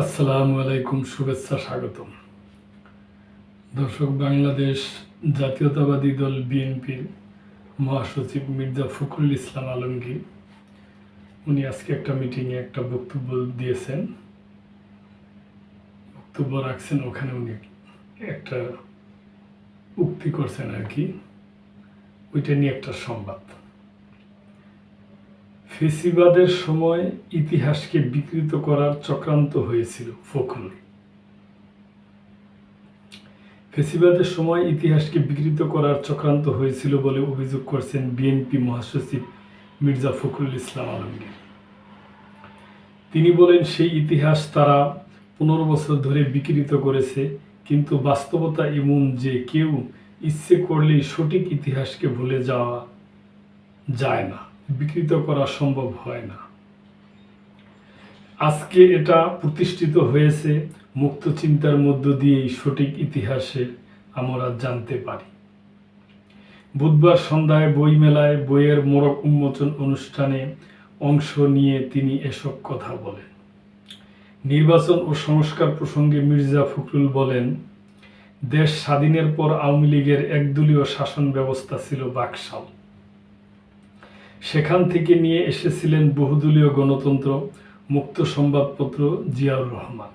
আসসালামু আলাইকুম, শুভেচ্ছা, স্বাগতম। দর্শক, বাংলাদেশ জাতীয়তাবাদী দল বিএনপির মহাসচিব মির্জা ফখরুল ইসলাম আলমগীর উনি আজকে একটা মিটিংয়ে একটা বক্তব্য দিয়েছেন, বক্তব্য রাখছেন। ওখানে উনি একটা উক্তি করছেন আর কি, ওইটা নিয়ে একটা সংবাদ। ফেসিবাদের সময় ইতিহাসকে বিকৃত করার চক্রান্ত হয়েছিল ফখরুল। ফেসিবাদের সময় ইতিহাসকে বিকৃত করার চক্রান্ত হয়েছিল বলে অভিযোগ করছেন বিএনপি মহাসচিব মির্জা ফখরুল ইসলাম আলমগীর। তিনি বলেন, সেই ইতিহাস তারা 15 বছর ধরে বিকৃত করেছে, কিন্তু বাস্তবতা এমন যে কেউ ইচ্ছে করলেই সঠিক ইতিহাসকে ভুলে যাওয়া যায় না, বিকৃত করা সম্ভব হয় না। আজকে এটা প্রতিষ্ঠিত হয়েছে, মুক্ত চিন্তার মধ্য দিয়েই সঠিক ইতিহাসে আমরা জানতে পারি। বুধবার সন্ধ্যায় বইমেলায় বইয়ের মোড়ক উন্মোচন অনুষ্ঠানে অংশ নিয়ে তিনি এসব কথা বলেন। নির্বাচন ও সংস্কার প্রসঙ্গে মির্জা ফখরুল বলেন, দেশ স্বাধীনের পর আওয়ামী লীগের একদলীয় শাসন ব্যবস্থা ছিল বাকশাল। সেখান থেকে নিয়ে এসেছিলেন বহুদলীয় গণতন্ত্র, মুক্ত সংবাদপত্র, জিয়াউর রহমান।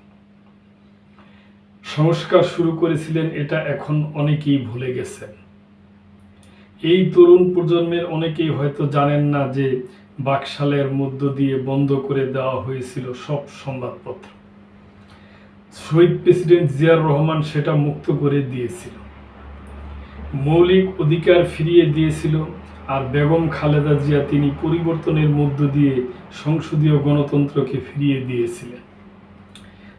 সংস্কার শুরু করেছিলেন, এটা এখন অনেকেই ভুলে গেছেন। এই তরুণ প্রজন্মের অনেকেই হয়তো জানেন না যে বাকশালের মধ্য দিয়ে বন্ধ করে দেওয়া হয়েছিল সব সংবাদপত্র। শহীদ প্রেসিডেন্ট জিয়াউর রহমান সেটা মুক্ত করে দিয়েছিল, মৌলিক অধিকার ফিরিয়ে দিয়েছিল। আর বেগম খালেদা জিয়া তিনি পরিবর্তনের মধ্য দিয়ে সংসদীয় গণতন্ত্রকে ফিরিয়ে দিয়েছিলেন।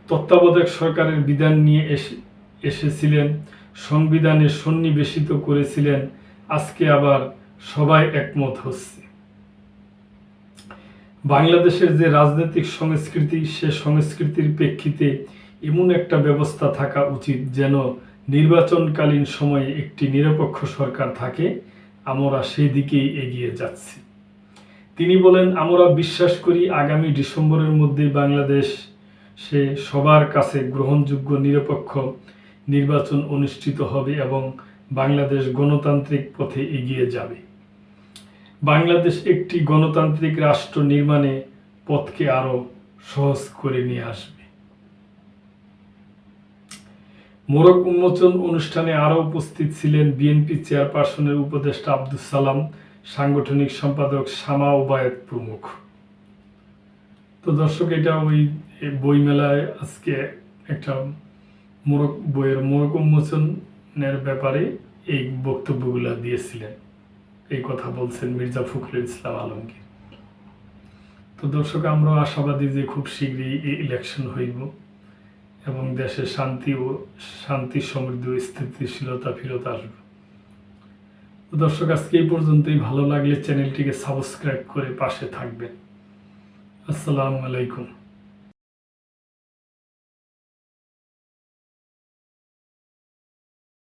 তত্ত্বাবধায়ক সরকারের বিধান নিয়ে এসেছিলেন, সংবিধানে সন্নিবেশিত করেছিলেন। আজকে আবার সবাই একমত হচ্ছে। বাংলাদেশের যে রাজনৈতিক সংস্কৃতি, সে সংস্কৃতির প্রেক্ষিতে এমন একটা ব্যবস্থা থাকা উচিত যেন নির্বাচনকালীন সময়ে একটি নিরপেক্ষ সরকার থাকে। আমরা সেই দিকেই এগিয়ে যাচ্ছি। তিনি বলেন, আমরা বিশ্বাস করি আগামী ডিসেম্বরের মধ্যে বাংলাদেশে সবার কাছে গ্রহণযোগ্য নিরপেক্ষ নির্বাচন অনুষ্ঠিত হবে এবং বাংলাদেশ গণতান্ত্রিক পথে এগিয়ে যাবে। বাংলাদেশ একটি গণতান্ত্রিক রাষ্ট্র নির্মাণে পথকে আরো সহজ করে নিয়ে আসবে। মোড়ক উন্মোচন অনুষ্ঠানে আরো উপস্থিত ছিলেন বিএনপি চেয়ারপারসনের উপদেষ্টা আব্দুস সালাম, সাংগঠনিক সম্পাদক শামা ওবায়েদ প্রমুখ। তো দর্শক, এটা ওই বইমেলায় আজকে একটা বইয়ের মোড়ক উন্মোচনের ব্যাপারে এই বক্তব্যগুলো দিয়েছিলেন, এই কথা বলছেন মির্জা ফখরুল ইসলাম আলমগীর। তো দর্শক, আমরা আশাবাদী যে খুব শীঘ্রই এই ইলেকশন হইব এবং দেশে শান্তি সমৃদ্ধ স্থিতিশীলতা ফিরত আসবে। দর্শক, আজকে এই পর্যন্তই। ভালো লাগলে চ্যানেলটিকে সাবস্ক্রাইব করে পাশে থাকবেন। আসসালামু আলাইকুম।